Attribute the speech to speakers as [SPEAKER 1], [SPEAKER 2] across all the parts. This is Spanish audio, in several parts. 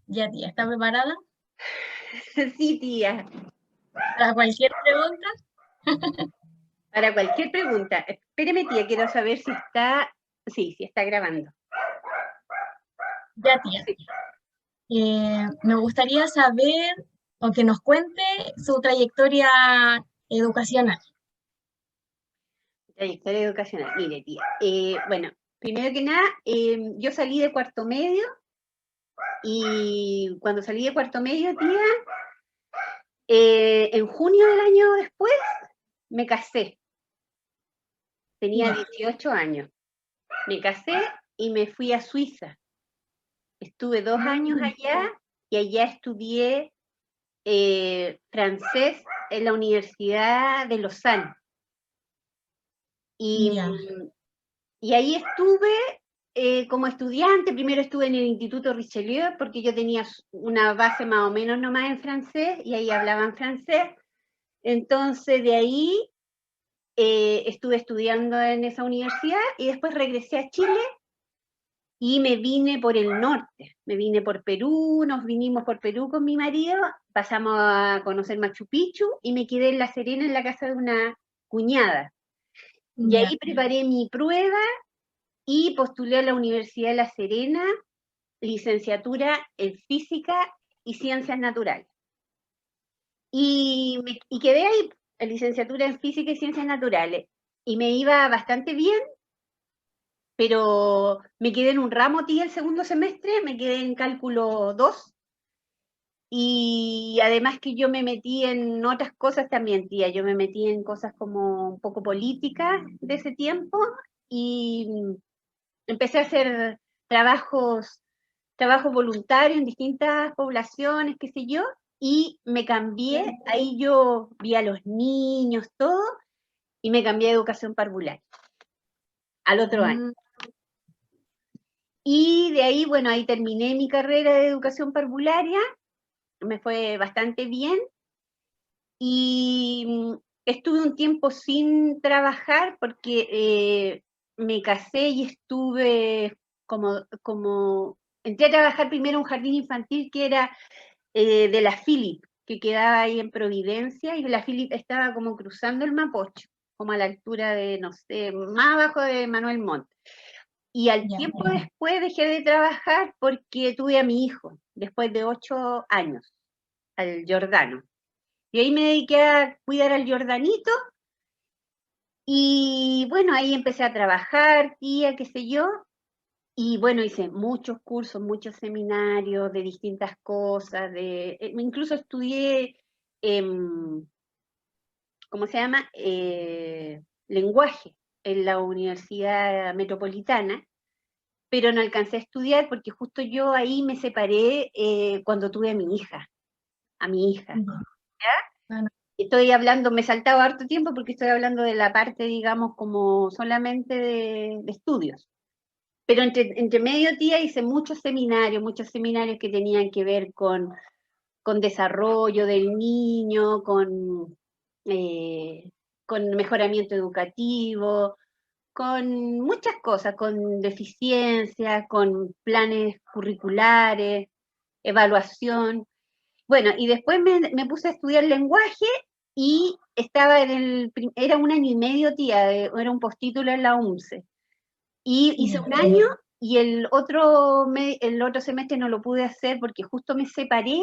[SPEAKER 1] Ya, tía, ¿está preparada
[SPEAKER 2] Sí, tía,
[SPEAKER 1] para cualquier pregunta?
[SPEAKER 2] para cualquier pregunta. Espéreme, tía, quiero saber si está... Sí, sí está grabando.
[SPEAKER 1] Ya, tía.
[SPEAKER 2] Sí.
[SPEAKER 1] Me gustaría saber o que nos cuente su trayectoria educacional.
[SPEAKER 2] Trayectoria educacional. Mire, tía. Bueno, primero que nada, yo salí de cuarto medio y cuando salí de cuarto medio, tía, en junio del año después me casé. Tenía
[SPEAKER 1] Ya,
[SPEAKER 2] 18 años. Me casé y me fui a Suiza. Estuve 2 años
[SPEAKER 1] mm,
[SPEAKER 2] allá y allá estudié francés en la Universidad de Lausanne. Y,
[SPEAKER 1] ya,
[SPEAKER 2] y ahí estuve como estudiante. Primero estuve en el Instituto Richelieu porque yo tenía una base más o menos nomás en francés y ahí hablaban francés. Entonces de ahí estuve estudiando en esa universidad y después regresé a Chile y me vine por el norte, me vine por Perú, nos vinimos por Perú con mi marido, pasamos a conocer Machu Picchu y me quedé en La Serena en la casa de una cuñada. Y
[SPEAKER 1] ya.
[SPEAKER 2] ahí preparé mi prueba y postulé a la Universidad de La Serena, licenciatura en Física y Ciencias Naturales. Y quedé ahí, en licenciatura en Física y Ciencias Naturales. Y me iba bastante bien, pero me quedé en un ramo, tía, el segundo semestre, me quedé en cálculo 2. Y además que yo me metí en otras cosas también, tía. Yo me metí en cosas como un poco políticas de ese tiempo y empecé a hacer trabajos, trabajos voluntarios en distintas poblaciones, qué sé yo, y me cambié, ahí yo vi a los niños, todo, y me cambié a educación parvularia al otro año.
[SPEAKER 1] Mm,
[SPEAKER 2] Y de ahí, bueno, ahí terminé mi carrera de educación parvularia, me fue bastante bien, y estuve un tiempo sin trabajar porque me casé y estuve entré a trabajar primero en un jardín infantil que era de la Philip, que quedaba ahí en Providencia, y la Philip estaba como cruzando el Mapocho, como a la altura de, no sé, más abajo de Manuel Montt. Y al
[SPEAKER 1] ya,
[SPEAKER 2] tiempo después dejé de trabajar porque tuve a mi hijo, después de 8 años, al Giordano. Y ahí me dediqué a cuidar al Jordanito y bueno, ahí empecé a trabajar, tía, qué sé yo, y bueno, hice muchos cursos, muchos seminarios de distintas cosas, incluso estudié, eh, ¿cómo se llama? Lenguaje en la Universidad Metropolitana, pero no alcancé a estudiar porque justo yo ahí me separé cuando tuve a mi hija.
[SPEAKER 1] ya. Bueno,
[SPEAKER 2] Estoy hablando, me saltaba harto tiempo porque estoy hablando de la parte, digamos, como solamente de estudios. Pero entre medio, tía, hice muchos seminarios que tenían que ver con desarrollo del niño, eh, con mejoramiento educativo, con muchas cosas, con deficiencias, con planes curriculares, evaluación. Bueno, y después me puse a estudiar lenguaje y estaba era un año y medio, tía, era un postítulo en la UMCE. Y hice
[SPEAKER 1] ya.
[SPEAKER 2] un año y el otro semestre no lo pude hacer porque justo me separé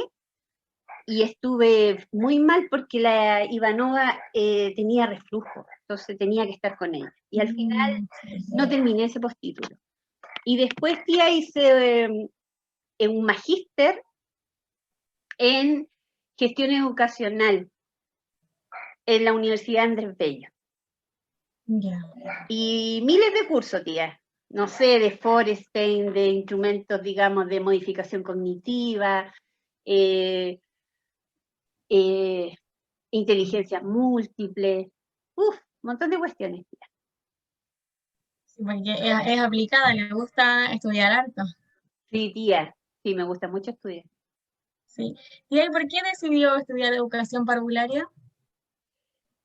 [SPEAKER 2] y estuve muy mal porque la Ivanova tenía reflujo, entonces tenía que estar con ella. Y al final
[SPEAKER 1] Mm, sí,
[SPEAKER 2] no terminé ese postítulo. Y después, tía, hice un magíster en gestión educacional en la Universidad Andrés Bello.
[SPEAKER 1] ya.
[SPEAKER 2] Y miles de cursos, tía. No sé, de Forestein, de instrumentos, digamos, de modificación cognitiva, eh, eh, inteligencia múltiple, un montón de cuestiones, tía.
[SPEAKER 1] Sí, porque es aplicada, le gusta estudiar harto.
[SPEAKER 2] Sí, tía, sí, me gusta mucho estudiar.
[SPEAKER 1] Sí. ¿Y por qué decidió estudiar educación parvularia?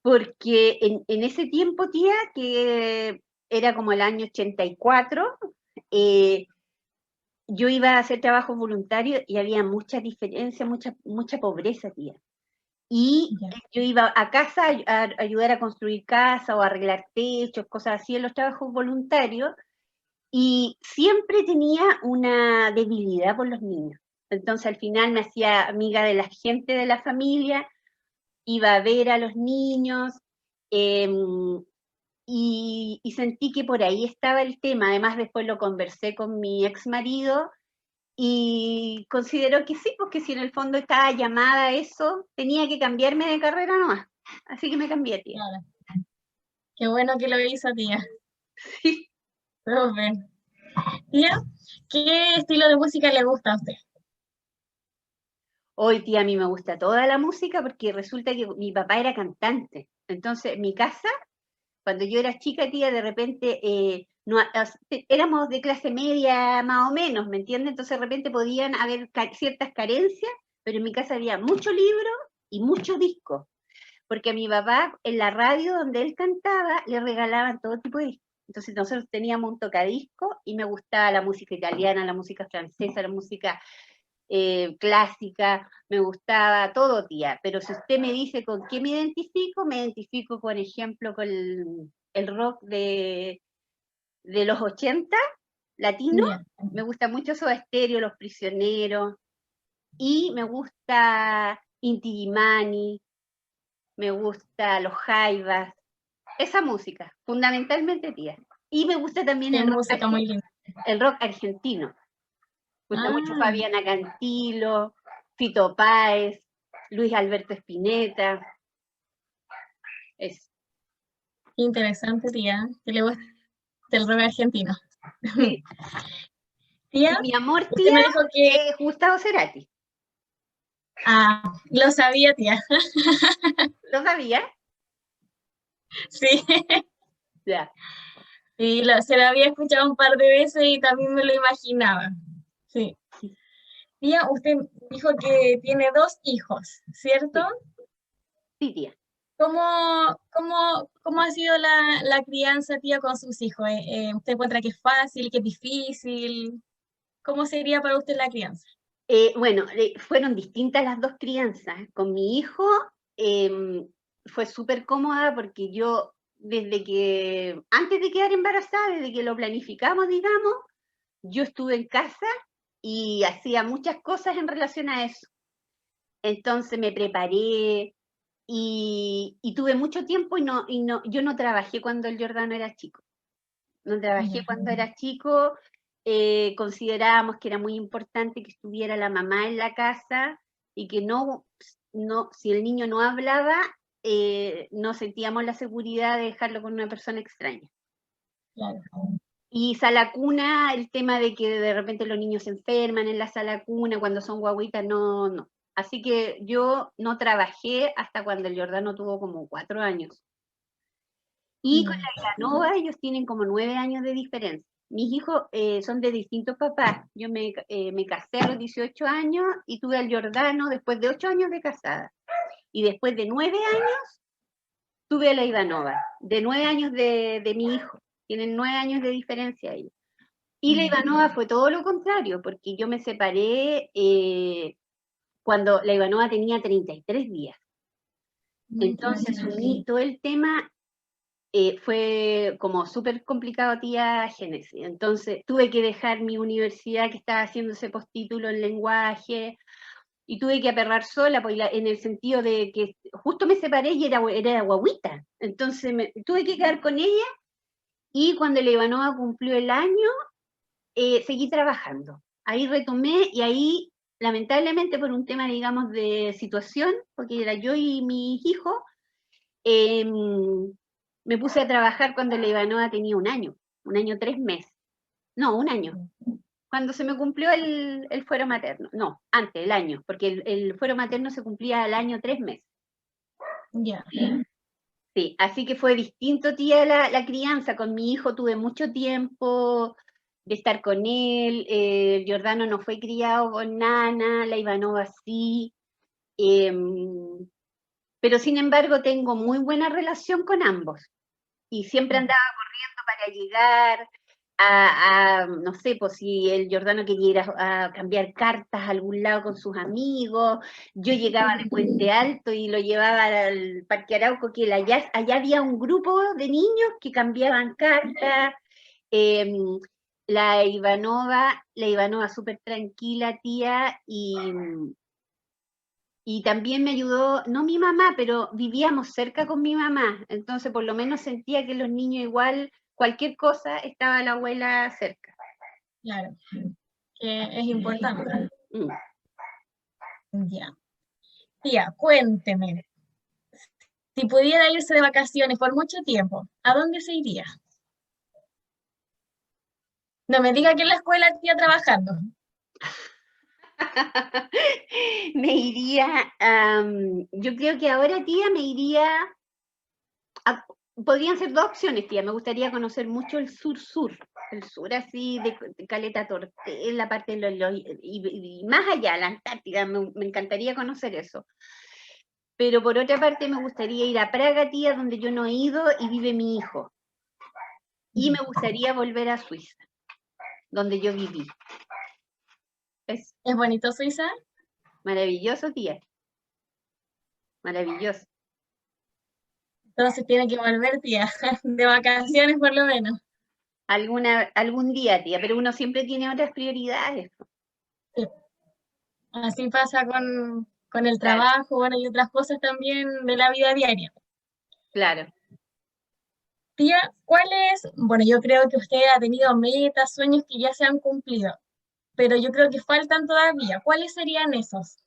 [SPEAKER 2] Porque en ese tiempo, tía, que era como el año 84, eh, yo iba a hacer trabajo voluntario y había mucha diferencia, mucha pobreza, tía. Y
[SPEAKER 1] Ya,
[SPEAKER 2] yo iba a casa a ayudar a construir casa o a arreglar techos, cosas así en los trabajos voluntarios, y siempre tenía una debilidad por los niños. Entonces al final me hacía amiga de la gente de la familia, iba a ver a los niños, eh, y sentí que por ahí estaba el tema. Además después lo conversé con mi ex marido y consideró que sí, porque si en el fondo estaba llamada a eso, tenía que cambiarme de carrera nomás. Así que me cambié, tía.
[SPEAKER 1] claro. Qué bueno que lo hizo, tía. Súper. Tía, ¿qué estilo de música le gusta a usted?
[SPEAKER 2] Hoy, tía, a mí me gusta toda la música porque resulta que mi papá era cantante. Entonces, mi casa, cuando yo era chica, tía, de repente no, éramos de clase media más o menos, ¿me entiendes? Entonces, de repente podían haber ciertas carencias, pero en mi casa había mucho libro y muchos discos. Porque a mi papá, en la radio donde él cantaba, le regalaban todo tipo de discos. Entonces nosotros teníamos un tocadisco y me gustaba la música italiana, la música francesa, la música clásica, me gustaba todo, tía. Pero si usted me dice con qué me identifico, por ejemplo, con el rock de los 80, latino.
[SPEAKER 1] Ya,
[SPEAKER 2] Me gusta mucho Soda Stereo, Los Prisioneros, y me gusta Inti Illimani, me gusta Los Jaivas, esa música, fundamentalmente, tía. Y me gusta también
[SPEAKER 1] qué música muy linda.
[SPEAKER 2] el rock argentino. Me gusta mucho
[SPEAKER 1] Ah,
[SPEAKER 2] Fabiana Cantilo, Fito Páez, Luis Alberto Spinetta. Es,
[SPEAKER 1] interesante, tía, que le gusta el rock argentino.
[SPEAKER 2] sí.
[SPEAKER 1] Tía,
[SPEAKER 2] Y mi amor,
[SPEAKER 1] usted
[SPEAKER 2] tía,
[SPEAKER 1] me dijo que...
[SPEAKER 2] es Gustavo Cerati.
[SPEAKER 1] Ah, lo sabía, tía.
[SPEAKER 2] ¿Lo sabía?
[SPEAKER 1] Sí,
[SPEAKER 2] Ya.
[SPEAKER 1] sí, se lo había escuchado un par de veces y también me lo imaginaba. Sí. Tía, usted dijo que tiene dos hijos, ¿cierto?
[SPEAKER 2] Sí, sí, tía.
[SPEAKER 1] ¿Cómo ha sido la crianza, tía, con sus hijos? ¿Usted encuentra que es fácil, que es difícil? ¿Cómo sería para usted la crianza?
[SPEAKER 2] Bueno, fueron distintas las dos crianzas. Con mi hijo fue súper cómoda porque yo, desde que, antes de quedar embarazada, desde que lo planificamos, digamos, yo estuve en casa y hacía muchas cosas en relación a eso. Entonces me preparé y tuve mucho tiempo yo no trabajé cuando el Jordano era chico. No trabajé
[SPEAKER 1] Ya,
[SPEAKER 2] cuando era chico, considerábamos que era muy importante que estuviera la mamá en la casa y que si el niño no hablaba, no sentíamos la seguridad de dejarlo con una persona extraña.
[SPEAKER 1] claro.
[SPEAKER 2] Y sala cuna, el tema de que de repente los niños se enferman en la sala cuna cuando son guaguitas, no, no. Así que yo no trabajé hasta cuando el Jordano tuvo como 4 años. Y con
[SPEAKER 1] Ya,
[SPEAKER 2] la Ilanova ellos tienen como 9 años de diferencia. Mis hijos son de distintos papás. Yo me casé a los 18 años y tuve al Jordano después de 8 años de casada. Y después de 9 años tuve a la Ivanova, de 9 años de mi hijo. Tienen 9 años de diferencia ellos. Y la
[SPEAKER 1] ya.
[SPEAKER 2] Ivanova fue todo lo contrario, porque yo me separé cuando la Ivanova tenía 33 días. Entonces uní todo el tema, fue como súper complicado, tía Génesis. Entonces tuve que dejar mi universidad que estaba haciendo ese postítulo en lenguaje y tuve que aperrar sola pues, en el sentido de que justo me separé y era guaguita. Entonces tuve que quedar con ella y cuando la Ivanova cumplió el año, seguí trabajando. Ahí retomé y ahí, lamentablemente por un tema, digamos, de situación, porque era yo y mis hijos, eh, me puse a trabajar cuando la Ivanova tenía 1 año, 3 meses. No, 1 año. Cuando se me cumplió el fuero materno. No, antes, el año, porque el fuero materno se cumplía al año 3 meses.
[SPEAKER 1] Ya,
[SPEAKER 2] Sí, así que fue distinto, tía, la crianza. Con mi hijo tuve mucho tiempo de estar con él. Giordano no fue criado con Nana, la Ivanova sí. Pero sin embargo tengo muy buena relación con ambos. Y siempre andaba para llegar. no sé, pues si el Giordano quería ir a cambiar cartas a algún lado con sus amigos, yo llegaba de Puente Alto y lo llevaba al Parque Arauco, que allá había un grupo de niños que cambiaban cartas. La Ivanova súper tranquila, tía, y también me ayudó, no mi mamá, pero vivíamos cerca con mi mamá, entonces por lo menos sentía que los niños igual, cualquier cosa, estaba la abuela cerca.
[SPEAKER 1] Claro, que es importante.
[SPEAKER 2] Mm.
[SPEAKER 1] Ya. Tía, cuénteme, si pudiera irse de vacaciones por mucho tiempo, ¿a dónde se iría? No me diga que en la escuela tía trabajando.
[SPEAKER 2] Me iría, yo creo que ahora, tía, me iría, podrían ser dos opciones, tía, me gustaría conocer mucho el sur-sur, el sur así de Caleta Tortel, la parte de y más allá, la Antártida, me encantaría conocer eso. Pero por otra parte me gustaría ir a Praga, tía, donde yo no he ido y vive mi hijo. Y me gustaría volver a Suiza, donde yo viví. Es
[SPEAKER 1] ¿Es bonito Suiza?
[SPEAKER 2] maravilloso, tía. Maravilloso.
[SPEAKER 1] Entonces tiene que volver, tía, de vacaciones por lo menos.
[SPEAKER 2] Algún día, tía, pero uno siempre tiene otras prioridades.
[SPEAKER 1] Sí. Así pasa con el
[SPEAKER 2] Claro,
[SPEAKER 1] trabajo, bueno, y otras cosas también de la vida diaria.
[SPEAKER 2] claro.
[SPEAKER 1] Tía, ¿cuál es? Bueno, yo creo que usted ha tenido metas, sueños que ya se han cumplido, pero yo creo que faltan todavía. ¿Cuáles serían esos?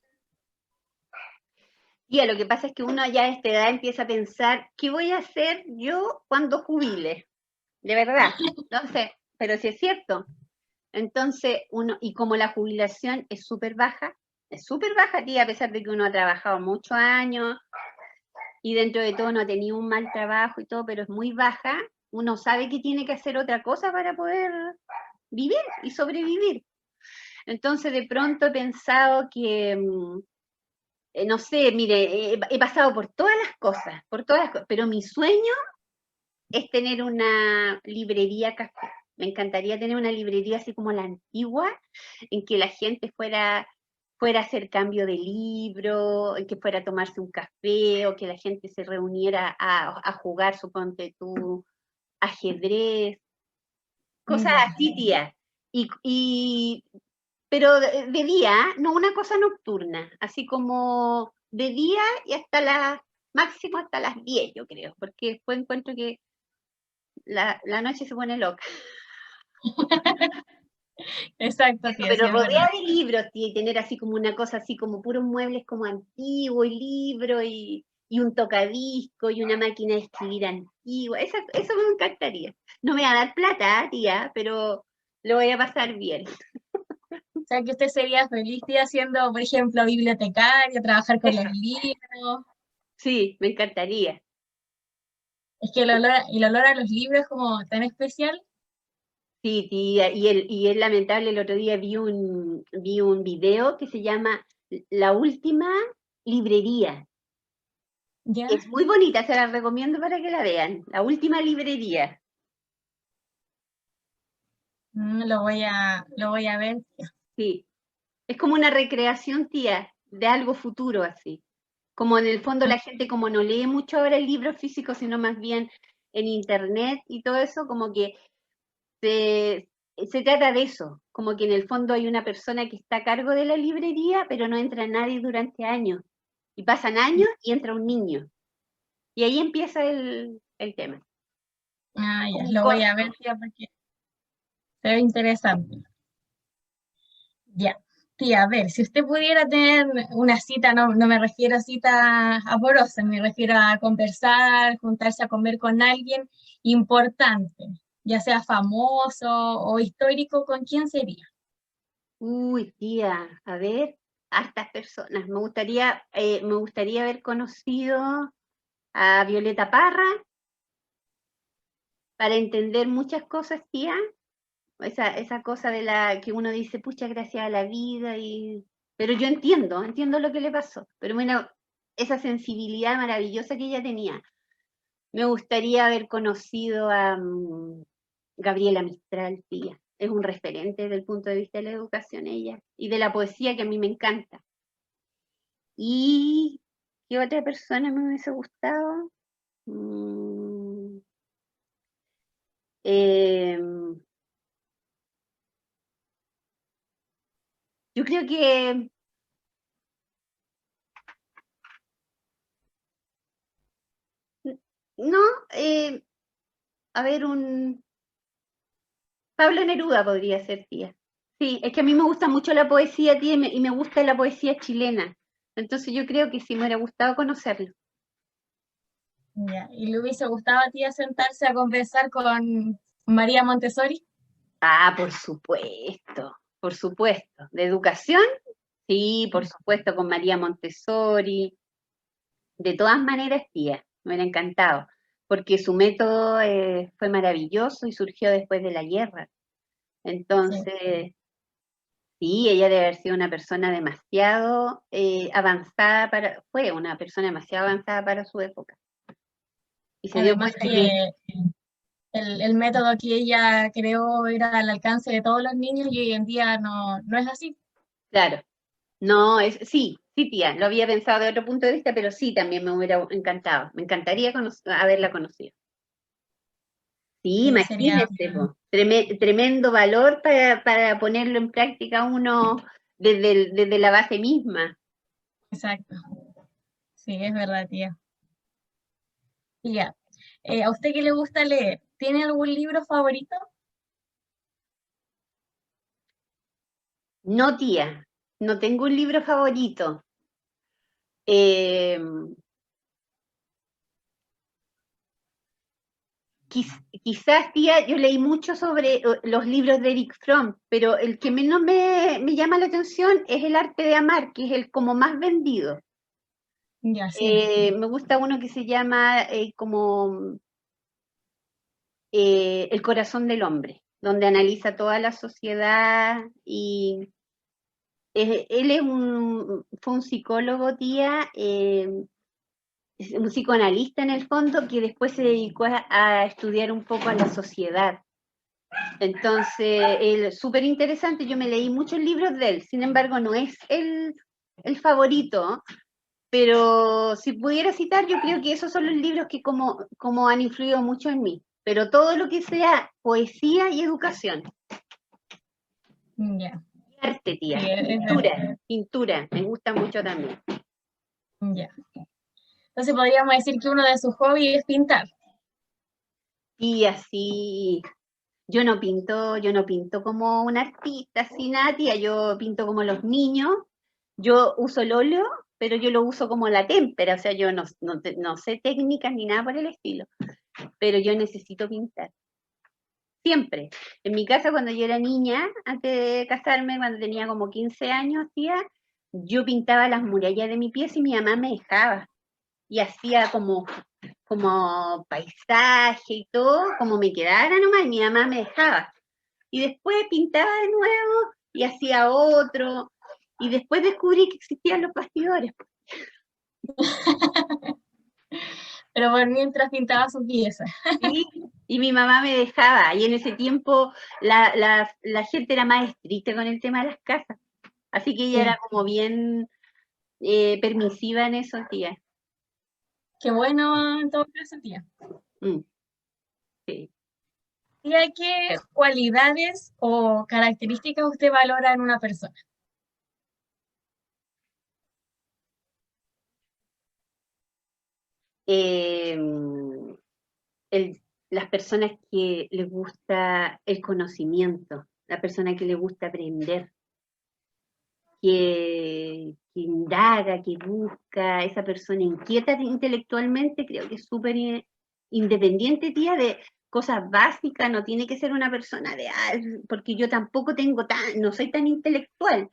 [SPEAKER 2] Tía, lo que pasa es que uno ya a esta edad empieza a pensar, ¿qué voy a hacer yo cuando jubile? De verdad. Entonces, pero si es cierto. Entonces, y como la jubilación es súper baja, tía, a pesar de que uno ha trabajado muchos años, y dentro de todo no ha tenido un mal trabajo y todo, pero es muy baja, uno sabe que tiene que hacer otra cosa para poder vivir y sobrevivir. Entonces de pronto he pensado que, no sé, mire, he pasado por todas las cosas, pero mi sueño es tener una librería café. Me encantaría tener una librería así como la antigua, en que la gente fuera a hacer cambio de libro, en que fuera a tomarse un café, o que la gente se reuniera a jugar, suponte tú, ajedrez, cosas
[SPEAKER 1] Ya.
[SPEAKER 2] así, tía. Pero de día, no una cosa nocturna, así como de día y máximo hasta las 10, yo creo, porque después encuentro que la noche se pone loca.
[SPEAKER 1] Exacto, tía, sí,
[SPEAKER 2] Pero
[SPEAKER 1] es verdad.
[SPEAKER 2] rodeada de libros, tía, y tener así como una cosa así como puros muebles como antiguos y libros y un tocadisco y una máquina de escribir antigua. Eso me encantaría. No me va a dar plata, tía, pero lo voy a pasar bien.
[SPEAKER 1] O sea, que usted sería feliz, tía, siendo, por ejemplo, bibliotecaria, trabajar con los libros.
[SPEAKER 2] Sí, me encantaría.
[SPEAKER 1] Es que el olor a los libros es como tan especial.
[SPEAKER 2] Sí, tía, y es lamentable, el otro día vi un video que se llama La Última Librería.
[SPEAKER 1] ¿Ya?
[SPEAKER 2] Es muy bonita, se la recomiendo para que la vean. La Última Librería.
[SPEAKER 1] Lo voy a ver.
[SPEAKER 2] Sí, es como una recreación, tía, de algo futuro así. Como en el fondo la gente como no lee mucho ahora el libro físico, sino más bien en internet y todo eso, como que se trata de eso, como que en el fondo hay una persona que está a cargo de la librería, pero no entra nadie durante años. Y pasan años y entra un niño. Y ahí empieza el tema.
[SPEAKER 1] Ah, ya,
[SPEAKER 2] Como un
[SPEAKER 1] lo voy a
[SPEAKER 2] corto.
[SPEAKER 1] ver, tía, porque se ve interesante. Ya. Tía, a ver, si usted pudiera tener una cita, no me refiero a cita amorosa, me refiero a conversar, juntarse a comer con alguien importante, ya sea famoso o histórico, ¿con quién sería?
[SPEAKER 2] Uy, tía, a ver, a estas personas. Me gustaría haber conocido a Violeta Parra para entender muchas cosas, tía. Esa cosa de la que uno dice, pucha, gracias a la vida, pero yo entiendo lo que le pasó. Pero bueno, esa sensibilidad maravillosa que ella tenía. Me gustaría haber conocido Gabriela Mistral, tía. Es un referente desde el punto de vista de la educación ella. Y de la poesía que a mí me encanta. ¿Y qué otra persona me hubiese gustado? Yo creo que no, a ver, un Pablo Neruda podría ser, tía. Sí, es que a mí me gusta mucho la poesía, tía, y me gusta la poesía chilena. Entonces yo creo que sí me hubiera gustado conocerlo.
[SPEAKER 1] Ya. ¿Y le hubiese gustado a ti sentarse a conversar con María Montessori?
[SPEAKER 2] Ah, por supuesto, por supuesto. ¿De educación? Sí, por supuesto, con María Montessori. De todas maneras, tía, me hubiera encantado, porque su método fue maravilloso y surgió después de la guerra.
[SPEAKER 1] Sí.
[SPEAKER 2] Entonces, sí, ella debe haber sido una persona demasiado avanzada fue una persona demasiado avanzada para su época. Y se dio
[SPEAKER 1] Además
[SPEAKER 2] cuenta
[SPEAKER 1] que
[SPEAKER 2] que,
[SPEAKER 1] el método que ella creó era al alcance de todos los niños y hoy en día no es así.
[SPEAKER 2] claro, no, sí, sí, tía, lo había pensado de otro punto de vista, pero sí, también me hubiera encantado. Me encantaría haberla conocido. Sí,
[SPEAKER 1] Sí, sería,
[SPEAKER 2] imagínese, po, tremendo valor para ponerlo en práctica uno desde la base misma.
[SPEAKER 1] exacto. Sí, es verdad, tía. Y ya. ¿A usted qué le gusta leer? ¿Tiene algún libro favorito?
[SPEAKER 2] No, tía, no tengo un libro favorito. Eh, Quizás, tía, yo leí mucho sobre los libros de Eric Fromm, pero el que menos me llama la atención es El arte de amar, que es el como más vendido.
[SPEAKER 1] Ya, sí.
[SPEAKER 2] Me gusta uno que se llama como El corazón del hombre, donde analiza toda la sociedad y él fue un psicólogo, tía, es un psicoanalista en el fondo que después se dedicó a estudiar un poco a la sociedad. Entonces, él súper interesante, yo me leí muchos libros de él, sin embargo, no es el favorito, pero si pudiera citar, yo creo que esos son los libros que como han influido mucho en mí, pero todo lo que sea poesía y educación,
[SPEAKER 1] Ya,
[SPEAKER 2] arte,
[SPEAKER 1] sí,
[SPEAKER 2] tía,
[SPEAKER 1] es verdad.
[SPEAKER 2] pintura, me gusta mucho también.
[SPEAKER 1] Ya. Entonces podríamos decir que uno de sus hobbies es pintar.
[SPEAKER 2] Y así, yo no pinto como un artista, así nada, tía, yo pinto como los niños. Yo uso el óleo, pero yo lo uso como la témpera, o sea, yo no sé técnicas ni nada por el estilo, pero yo necesito pintar. Siempre. En mi casa, cuando yo era niña, antes de casarme, cuando tenía como 15 años, tía, yo pintaba las murallas de mi pieza y mi mamá me dejaba. Y hacía como paisaje y todo, como me quedara nomás, y mi mamá me dejaba. Y después pintaba de nuevo y hacía otro. Y después descubrí que existían los bastidores.
[SPEAKER 1] Pero por mientras pintaba sus piezas.
[SPEAKER 2] ¿Sí? Y mi mamá me dejaba. Y en ese tiempo la gente era más estricta con el tema de las casas. Así que ella era
[SPEAKER 1] Sí,
[SPEAKER 2] como bien permisiva en esos días.
[SPEAKER 1] qué bueno en todo caso, tía.
[SPEAKER 2] Mm, sí.
[SPEAKER 1] Tía, ¿qué cualidades o características usted valora en una persona?
[SPEAKER 2] Eh, las personas que les gusta el conocimiento, la persona que le gusta aprender, que indaga, que busca, esa persona inquieta intelectualmente, creo que es súper independiente, tía, de cosas básicas, no tiene que ser una persona porque yo tampoco no soy tan intelectual,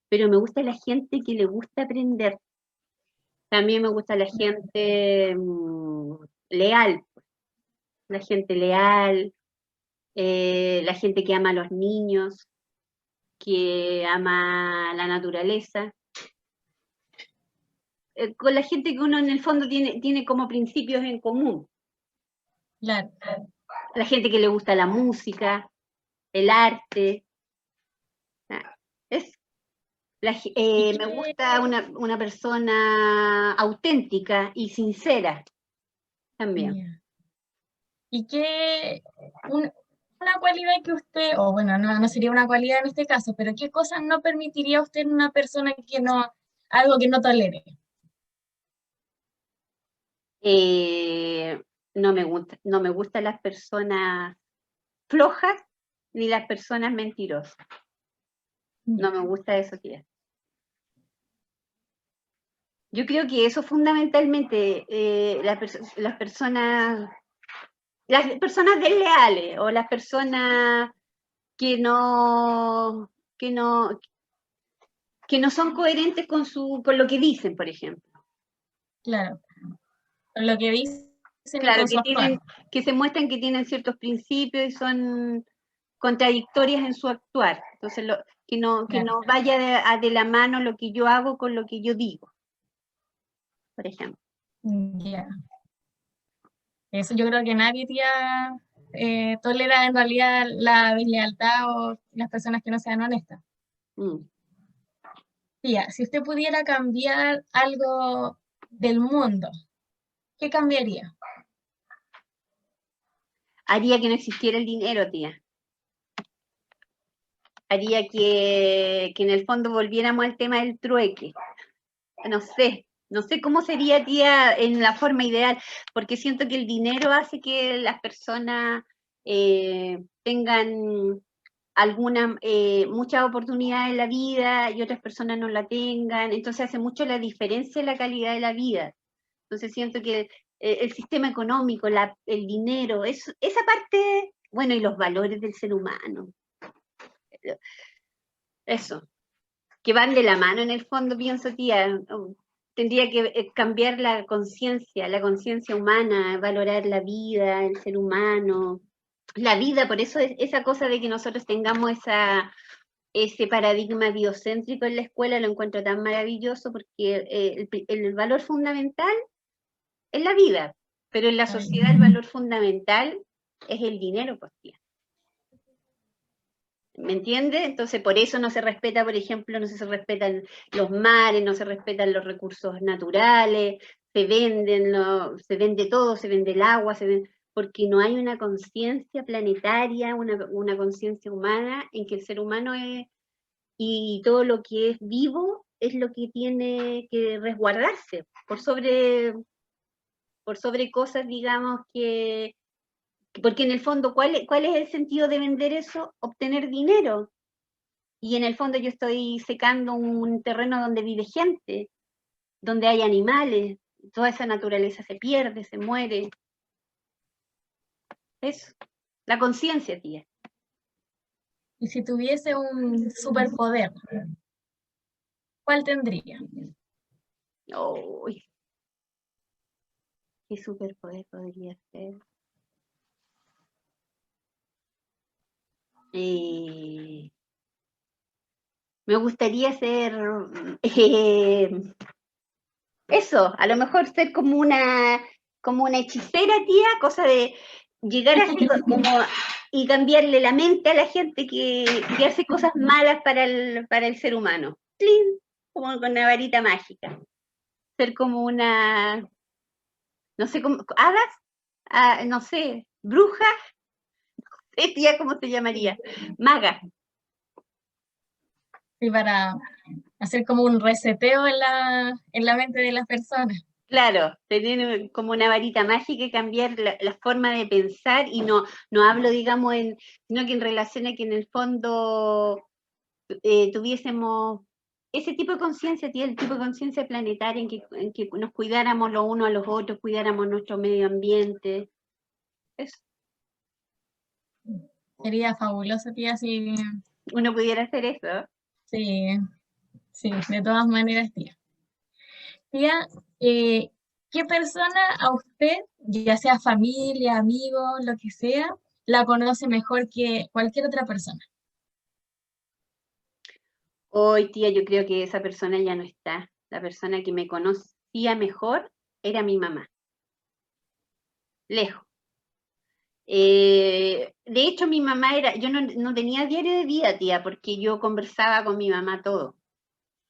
[SPEAKER 2] pero me gusta la gente que le gusta aprender. También me gusta la gente leal, la gente leal, la gente que ama a los niños, que ama la naturaleza, con la gente que uno en el fondo tiene como principios en común.
[SPEAKER 1] Claro,
[SPEAKER 2] la gente que le gusta la música, el arte. Es, me gusta una persona auténtica y sincera también.
[SPEAKER 1] Yeah. ¿Y qué, una cualidad que usted, o bueno, no sería una cualidad en este caso, pero qué cosas no permitiría usted en una persona que no, algo que no tolere?
[SPEAKER 2] No me gustan las personas flojas ni las personas mentirosas. No me gusta eso, tía. Yo creo que eso fundamentalmente, las personas desleales o las personas que no, que no, que no son coherentes con lo que dicen, por ejemplo.
[SPEAKER 1] Claro, con lo que dicen y
[SPEAKER 2] Claro,
[SPEAKER 1] con su actuar.
[SPEAKER 2] que se muestran que tienen ciertos principios y son contradictorias en su actuar. Entonces, que no
[SPEAKER 1] Claro.
[SPEAKER 2] vaya de la mano lo que yo hago con lo que yo digo, por ejemplo.
[SPEAKER 1] Ya. Eso yo creo que nadie tía, tolera en realidad la deslealtad o las personas que no sean honestas.
[SPEAKER 2] Mm.
[SPEAKER 1] Tía, si usted pudiera cambiar algo del mundo, ¿qué cambiaría?
[SPEAKER 2] Haría que no existiera el dinero, tía. Haría que en el fondo volviéramos al tema del trueque. No sé cómo sería, tía, en la forma ideal, porque siento que el dinero hace que las personas tengan muchas oportunidades en la vida y otras personas no la tengan, entonces hace mucho la diferencia en la calidad de la vida. Entonces siento que el sistema económico, el dinero, esa parte, bueno, y los valores del ser humano, eso, que van de la mano en el fondo, pienso, tía. Tendría que cambiar la conciencia humana, valorar la vida, el ser humano, la vida. Por eso esa cosa de que nosotros tengamos ese paradigma biocéntrico en la escuela lo encuentro tan maravilloso, porque el valor fundamental es la vida, pero en la sociedad el valor fundamental es el dinero, pues, tía. ¿Me entiende? Entonces, por eso no se respeta, por ejemplo, no se respetan los mares, no se respetan los recursos naturales, se vende todo, se vende el agua, porque no hay una conciencia planetaria, una conciencia humana en que el ser humano y todo lo que es vivo es lo que tiene que resguardarse por sobre cosas, digamos, porque en el fondo, ¿cuál es el sentido de vender eso? Obtener dinero. Y en el fondo yo estoy secando un terreno donde vive gente, donde hay animales, toda esa naturaleza se pierde, se muere. Es la conciencia, tía.
[SPEAKER 1] Y si tuviese un superpoder, ¿cuál tendría?
[SPEAKER 2] Oh, ¿qué superpoder podría ser? Me gustaría ser eso, a lo mejor ser como una hechicera, tía, cosa de llegar así como y cambiarle la mente a la gente que hace cosas malas para el ser humano. ¡Tlin! Como con una varita mágica. Ser como no sé, como hadas, no sé, bruja, tía, ¿cómo se llamaría? Maga.
[SPEAKER 1] Y para hacer como un reseteo en la mente de las personas.
[SPEAKER 2] Claro, tener como una varita mágica y cambiar la forma de pensar, y no hablo, digamos, sino que en relación a que en el fondo tuviésemos ese tipo de conciencia, el tipo de conciencia planetaria en que nos cuidáramos los unos a los otros, cuidáramos nuestro medio ambiente. Eso,
[SPEAKER 1] Sería fabuloso, tía, si
[SPEAKER 2] uno pudiera hacer eso.
[SPEAKER 1] sí, sí, de todas maneras, tía. Tía, eh, ¿qué persona a usted, ya sea familia, amigo, lo que sea, la conoce mejor que cualquier otra persona?
[SPEAKER 2] Hoy, tía, yo creo que esa persona ya no está. La persona que me conocía mejor era mi mamá. Lejos. De hecho, mi mamá yo no tenía diario de vida, tía, porque yo conversaba con mi mamá todo.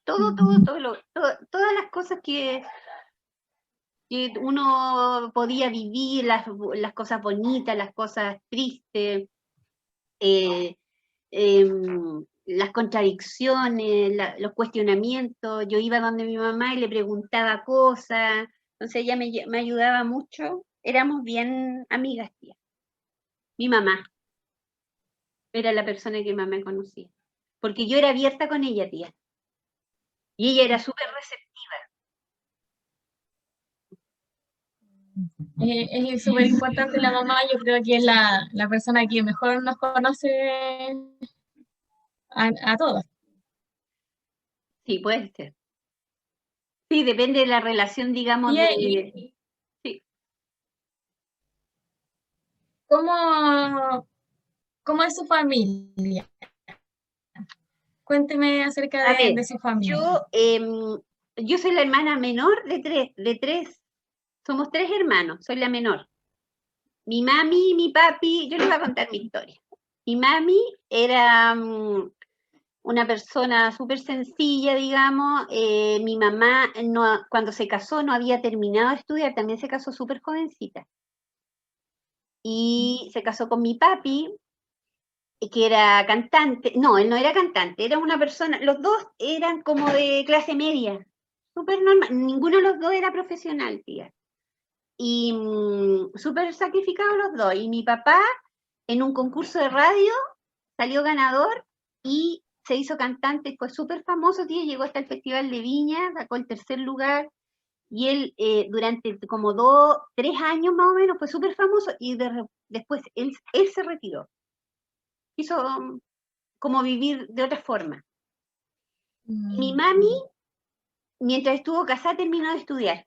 [SPEAKER 2] Todas las cosas que uno podía vivir, las cosas bonitas, las cosas tristes, eh, las contradicciones, los cuestionamientos. Yo iba donde mi mamá y le preguntaba cosas, entonces ella me ayudaba mucho. Éramos bien amigas, tía. Mi mamá era la persona que más me conocía, porque yo era abierta con ella, tía, y ella era súper receptiva.
[SPEAKER 1] Es súper importante la mamá, yo creo que es la persona que mejor nos conoce a todos.
[SPEAKER 2] Sí, puede ser. Sí, depende de la relación, digamos,
[SPEAKER 1] Y
[SPEAKER 2] sí.
[SPEAKER 1] ¿cómo es su familia? Cuénteme acerca
[SPEAKER 2] A ver,
[SPEAKER 1] de su familia.
[SPEAKER 2] yo soy la hermana menor de tres. Somos tres hermanos, soy la menor. Mi mami y mi papi, yo les voy a contar mi historia. Mi mami era una persona súper sencilla, digamos. Mi mamá, cuando se casó, no había terminado de estudiar, también se casó súper jovencita. Y se casó con mi papi, que era cantante. No, él no era cantante, era una persona, los dos eran como de clase media, súper normal. Ninguno de los dos era profesional, tía. Y súper sacrificados los dos. Y mi papá, en un concurso de radio, salió ganador y se hizo cantante, fue súper famoso, tío, llegó hasta el Festival de Viña, sacó el tercer lugar, y él durante como 3 años más o menos fue súper famoso, y después él se retiró, quiso como vivir de otra forma. Y mi mami, mientras estuvo casada, terminó de estudiar,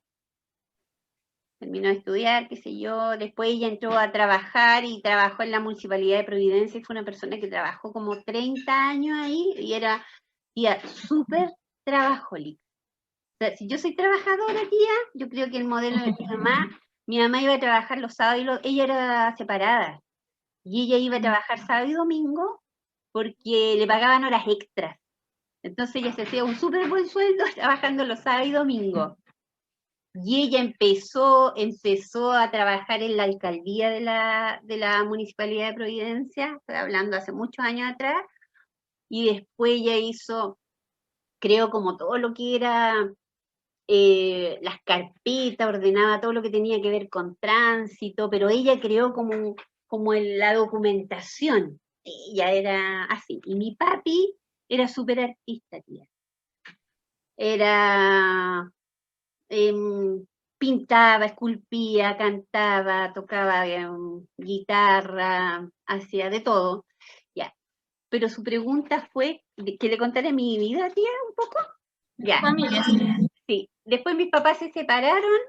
[SPEAKER 2] qué sé yo, después ella entró a trabajar y trabajó en la Municipalidad de Providencia y fue una persona que trabajó como 30 años ahí y era tía súper trabajólica. O sea, si yo soy trabajadora, tía, yo creo que el modelo de mi mamá iba a trabajar los sábados ella era separada y ella iba a trabajar sábado y domingo porque le pagaban horas extras. Entonces ella se hacía un súper buen sueldo trabajando los sábados y domingos. Y ella empezó a trabajar en la alcaldía de la Municipalidad de Providencia, estoy hablando hace muchos años atrás, y después ella hizo, creo, como todo lo que era las carpetas, ordenaba todo lo que tenía que ver con tránsito, pero ella creó como la documentación, ella era así. Y mi papi era súper artista, tía. Era pintaba, esculpía, cantaba, tocaba guitarra, hacía de todo. Ya. Pero su pregunta fue, ¿que le contaré mi vida, tía, un poco? Ya.
[SPEAKER 1] Familia, sí.
[SPEAKER 2] Sí. Después mis papás se separaron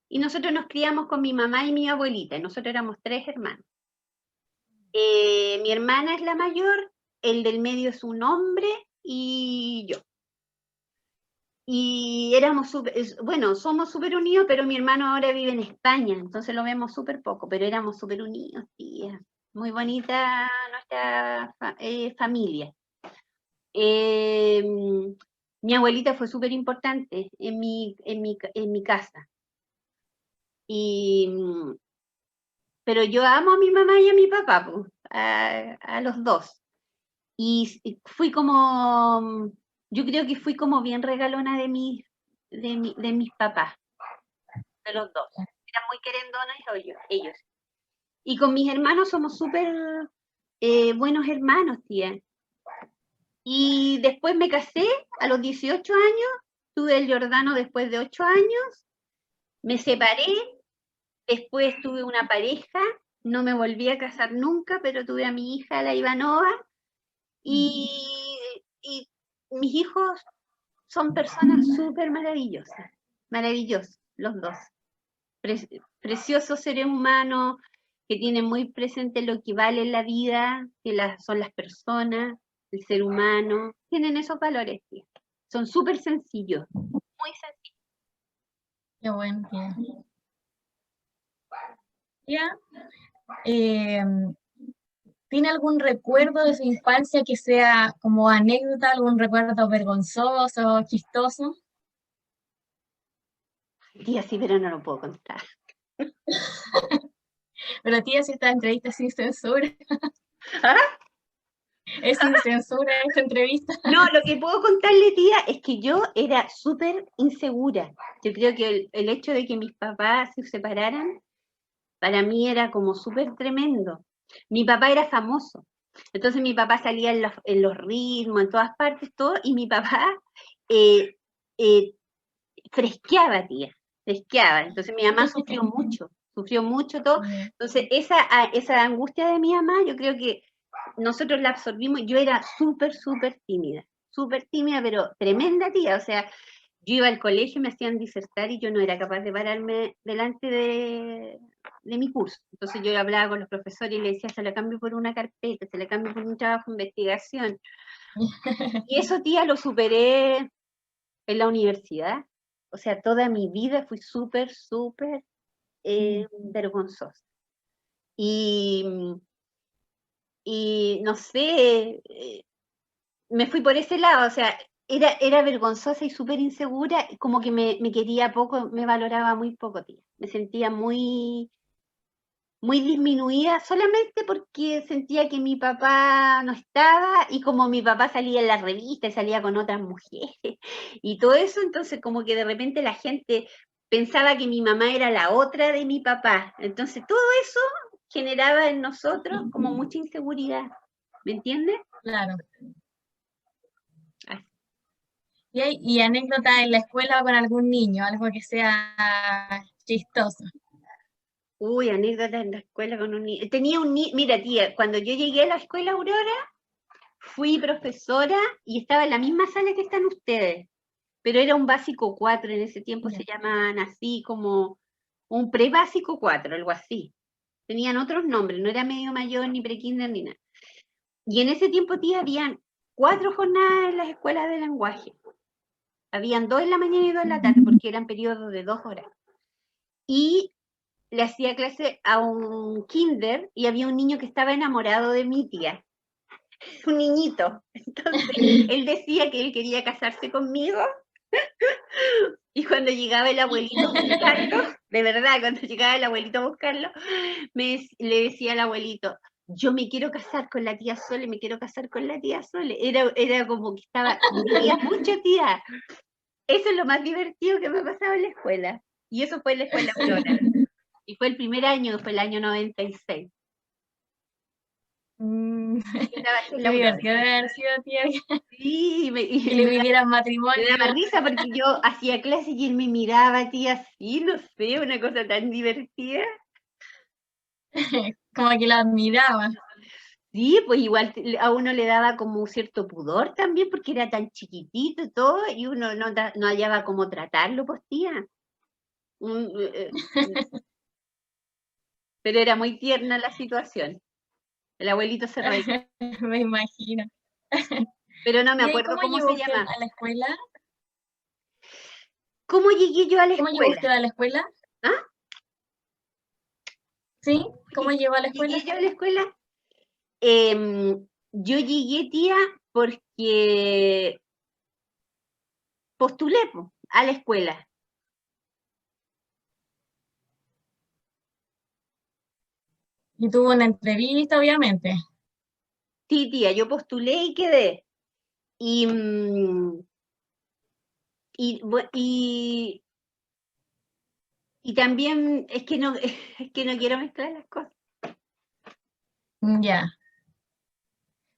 [SPEAKER 2] y nosotros nos criamos con mi mamá y mi abuelita. Nosotros éramos 3 hermanos. Mi hermana es la mayor, el del medio es un hombre y yo. Y bueno, somos súper unidos, pero mi hermano ahora vive en España, entonces lo vemos súper poco, pero éramos súper unidos, tía. Muy bonita nuestra familia. Eh, Mi abuelita fue súper importante en mi casa. Pero yo amo a mi mamá y a mi papá, a los dos. Y fui yo creo que fui como bien regalona de mis papás, de los dos. Eran muy querendones ellos. Y con mis hermanos somos súper buenos hermanos, tía. Y después me casé a los 18 años, tuve el Giordano después de 8 años, me separé, después tuve una pareja, no me volví a casar nunca, pero tuve a mi hija, la Ivanova, y mis hijos son personas súper maravillosas, maravillosos, los dos. Preciosos seres humanos que tienen muy presente lo que vale en la vida, que son las personas, el ser humano, tienen esos valores, tía. Son súper sencillos, muy sencillos.
[SPEAKER 1] Qué bueno, tía. Ya. eh, ¿tiene algún recuerdo de su infancia que sea como anécdota, algún recuerdo vergonzoso, chistoso?
[SPEAKER 2] Tía, sí, pero no lo puedo contar.
[SPEAKER 1] Pero tía, si esta entrevista es sin censura,
[SPEAKER 2] ¿Ah?
[SPEAKER 1] es sin censura esta entrevista.
[SPEAKER 2] No, lo que puedo contarle, tía, es que yo era súper insegura. Yo creo que el hecho de que mis papás se separaran, para mí era como súper tremendo. Mi papá era famoso. Entonces mi papá salía en los ritmos, en todas partes, todo, y mi papá eh, eh, fresqueaba, tía, fresqueaba. Entonces mi mamá sufrió mucho todo. Entonces esa angustia de mi mamá, yo creo que nosotros la absorbimos. Yo era súper tímida, pero tremenda, tía. O sea, yo iba al colegio y me hacían disertar y yo no era capaz de pararme delante de mi curso. Entonces yo hablaba con los profesores y le decía, se la cambio por una carpeta, se la cambio por un trabajo de investigación. Y eso, tía, lo superé en la universidad. O sea, toda mi vida fui súper vergonzosa. Y, y no sé, me fui por ese lado, o sea, era vergonzosa y súper insegura, como que me quería poco, me valoraba muy poco, tía. Me sentía muy disminuida solamente porque sentía que mi papá no estaba y como mi papá salía en las revistas y salía con otras mujeres y todo eso, entonces como que de repente la gente pensaba que mi mamá era la otra de mi papá. Entonces todo eso generaba en nosotros como mucha inseguridad, ¿me entiendes?
[SPEAKER 1] Claro. ¿Y anécdota en la escuela con algún niño, algo que sea chistoso?
[SPEAKER 2] Uy, anécdotas en la escuela con un niño. Tenía un niño, mira tía, cuando yo llegué a la escuela Aurora, fui profesora y estaba en la misma sala que están ustedes, pero era un básico 4, en ese tiempo se
[SPEAKER 1] Ya.
[SPEAKER 2] llamaban así como un pre-básico 4, algo así. Tenían otros nombres, no era medio mayor ni pre-kinder ni nada. Y en ese tiempo, tía, habían 4 jornadas en las escuelas de lenguaje. Habían 2 en la mañana y 2 en la tarde, porque eran periodos de 2 horas. Y le hacía clase a un kinder y había un niño que estaba enamorado de mi tía, un niñito. Entonces, él decía que él quería casarse conmigo y cuando llegaba el abuelito a buscarlo, de verdad, cuando llegaba el abuelito a buscarlo, le decía al abuelito, yo me quiero casar con la tía Sole, me quiero casar con la tía Sole. Era como que vivía mucho, tía. Eso es lo más divertido que me ha pasado en la escuela. Y eso fue en la escuela Aurora. Y fue el primer año, fue el año 96.
[SPEAKER 1] Mm,
[SPEAKER 2] Yo trabajé en la
[SPEAKER 1] qué
[SPEAKER 2] Aurora.
[SPEAKER 1] divertido debe haber sido, tía,
[SPEAKER 2] Sí,
[SPEAKER 1] que
[SPEAKER 2] y
[SPEAKER 1] le pidieran
[SPEAKER 2] me daba
[SPEAKER 1] matrimonio,
[SPEAKER 2] risa porque yo hacía clase y él me miraba, tía, así, no sé, una cosa tan divertida.
[SPEAKER 1] como que lo admiraba.
[SPEAKER 2] Sí, pues igual a uno le daba como un cierto pudor también porque era tan chiquitito y todo, y uno no hallaba cómo tratarlo, pues tía. Mm, eh, eh, Pero era muy tierna la situación. El abuelito se reía,
[SPEAKER 1] Me imagino.
[SPEAKER 2] pero no me
[SPEAKER 1] ¿Y ahí
[SPEAKER 2] acuerdo
[SPEAKER 1] cómo
[SPEAKER 2] cómo
[SPEAKER 1] llegó
[SPEAKER 2] se
[SPEAKER 1] usted
[SPEAKER 2] llama.
[SPEAKER 1] a la escuela?
[SPEAKER 2] ¿Cómo llegué yo a la
[SPEAKER 1] ¿Cómo llegó
[SPEAKER 2] escuela?
[SPEAKER 1] usted a la escuela?
[SPEAKER 2] ¿Ah?
[SPEAKER 1] ¿Sí? ¿Cómo llegó a la escuela?
[SPEAKER 2] ¿Llegué yo a la escuela? Yo llegué, tía, porque postulé a la escuela.
[SPEAKER 1] Y tuvo una entrevista, obviamente.
[SPEAKER 2] Sí, tía, yo postulé y quedé. Y, mm, y, y también es que no, es que no quiero mezclar las cosas.
[SPEAKER 1] Ya.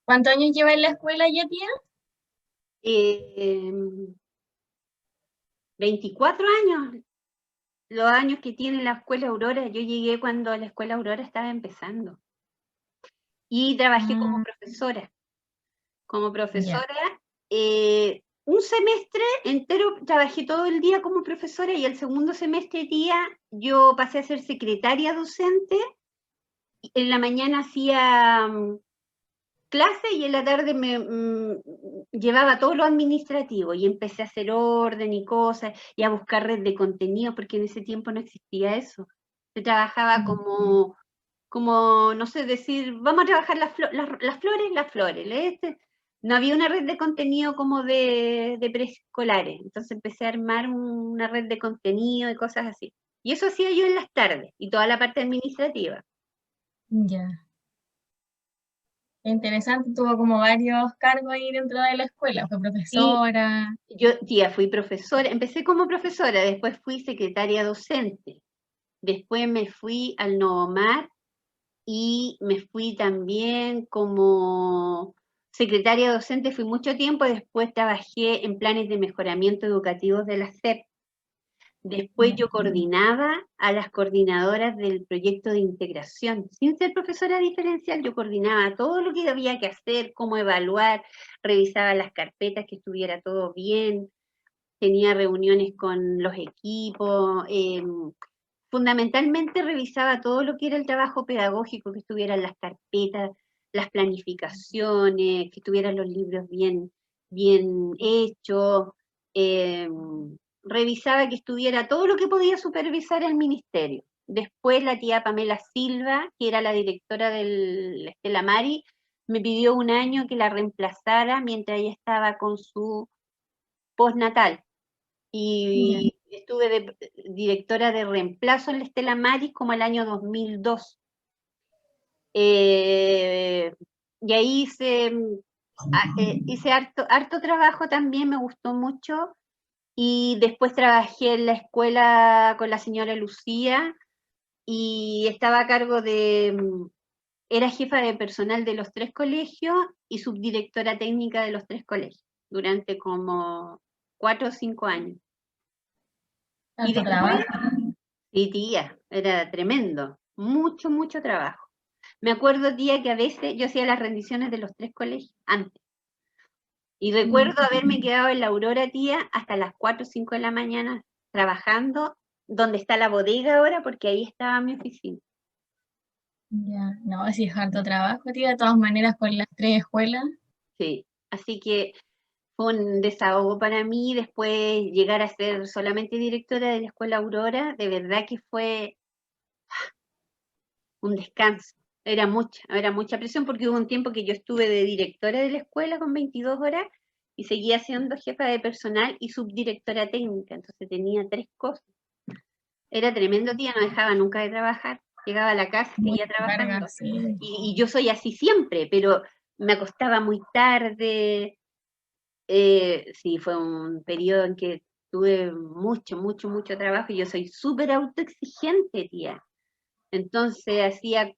[SPEAKER 1] ¿Cuántos años lleva en la escuela ya, tía?
[SPEAKER 2] Eh, 24 años, los años que tiene la escuela Aurora. Yo llegué cuando la escuela Aurora estaba empezando. Y trabajé como
[SPEAKER 1] Mm,
[SPEAKER 2] profesora. Como
[SPEAKER 1] ya.
[SPEAKER 2] profesora, un semestre entero trabajé todo el día como profesora y el segundo semestre día yo pasé a ser secretaria docente. En la mañana hacía clase y en la tarde llevaba todo lo administrativo y empecé a hacer orden y cosas y a buscar red de contenido porque en ese tiempo no existía eso. Yo trabajaba como, no sé, decir, vamos a trabajar las flores. No había una red de contenido como de preescolares, entonces empecé a armar una red de contenido y cosas así. Y eso hacía yo en las tardes, y toda la parte administrativa.
[SPEAKER 1] Ya. Interesante, tuvo como varios cargos ahí dentro de la escuela, fue
[SPEAKER 2] Sí,
[SPEAKER 1] profesora.
[SPEAKER 2] yo, tía, fui profesora, empecé como profesora, después fui secretaria docente, después me fui al Novomar y me fui también como secretaria docente, fui mucho tiempo, después trabajé en planes de mejoramiento educativos de la SEP. Después
[SPEAKER 1] Ya.
[SPEAKER 2] yo coordinaba a las coordinadoras del proyecto de integración. Sin ser profesora diferencial, yo coordinaba todo lo que había que hacer, cómo evaluar, revisaba las carpetas, que estuviera todo bien, tenía reuniones con los equipos, fundamentalmente revisaba todo lo que era el trabajo pedagógico, que estuvieran las carpetas, las planificaciones, que estuvieran los libros bien hechos, revisaba que estuviera todo lo que podía supervisar el ministerio. Después la tía Pamela Silva, que era la directora del Estela Mari, me pidió un año que la reemplazara mientras ella estaba con su postnatal.
[SPEAKER 1] Ya.
[SPEAKER 2] Y estuve de directora de reemplazo en la Estela Maris como el año 2002. Y ahí hice harto trabajo también, me gustó mucho. Y después trabajé en la escuela con la señora Lucía y estaba a cargo era jefa de personal de los 3 colegios y subdirectora técnica de los 3 colegios durante como 4 o 5 años. Y
[SPEAKER 1] Tanto
[SPEAKER 2] después,
[SPEAKER 1] trabajo.
[SPEAKER 2] sí, tía, era tremendo, mucho trabajo. Me acuerdo, tía, que a veces yo hacía las rendiciones de los 3 colegios antes. Y recuerdo haberme quedado en la Aurora, tía, hasta las 4 o 5 de la mañana trabajando, donde está la bodega ahora, porque ahí estaba mi oficina.
[SPEAKER 1] Ya, no, sí es harto trabajo, tío, de todas maneras con las 3 escuelas.
[SPEAKER 2] Sí, así que fue un desahogo para mí después llegar a ser solamente directora de la Escuela Aurora, de verdad que fue un descanso. Era mucha presión porque hubo un tiempo que yo estuve de directora de la escuela con 22 horas y seguía siendo jefa de personal y subdirectora técnica, entonces tenía 3 cosas. Era tremendo, tía, no dejaba nunca de trabajar. Llegaba a la casa y seguía
[SPEAKER 1] Mucha carga,
[SPEAKER 2] trabajando.
[SPEAKER 1] sí.
[SPEAKER 2] Y yo soy así siempre, pero me acostaba muy tarde. Sí, fue un periodo en que tuve mucho trabajo y yo soy súper autoexigente, tía. Entonces hacía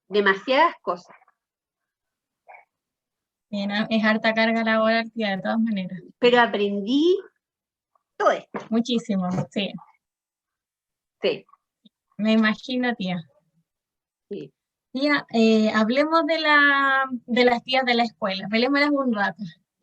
[SPEAKER 2] demasiadas cosas,
[SPEAKER 1] Bien, es harta carga laboral, tía, de todas maneras.
[SPEAKER 2] pero aprendí todo esto.
[SPEAKER 1] Muchísimo, sí.
[SPEAKER 2] Sí,
[SPEAKER 1] Me imagino, tía.
[SPEAKER 2] sí.
[SPEAKER 1] Tía, hablemos de las tías de la escuela, pelémoslas un rato.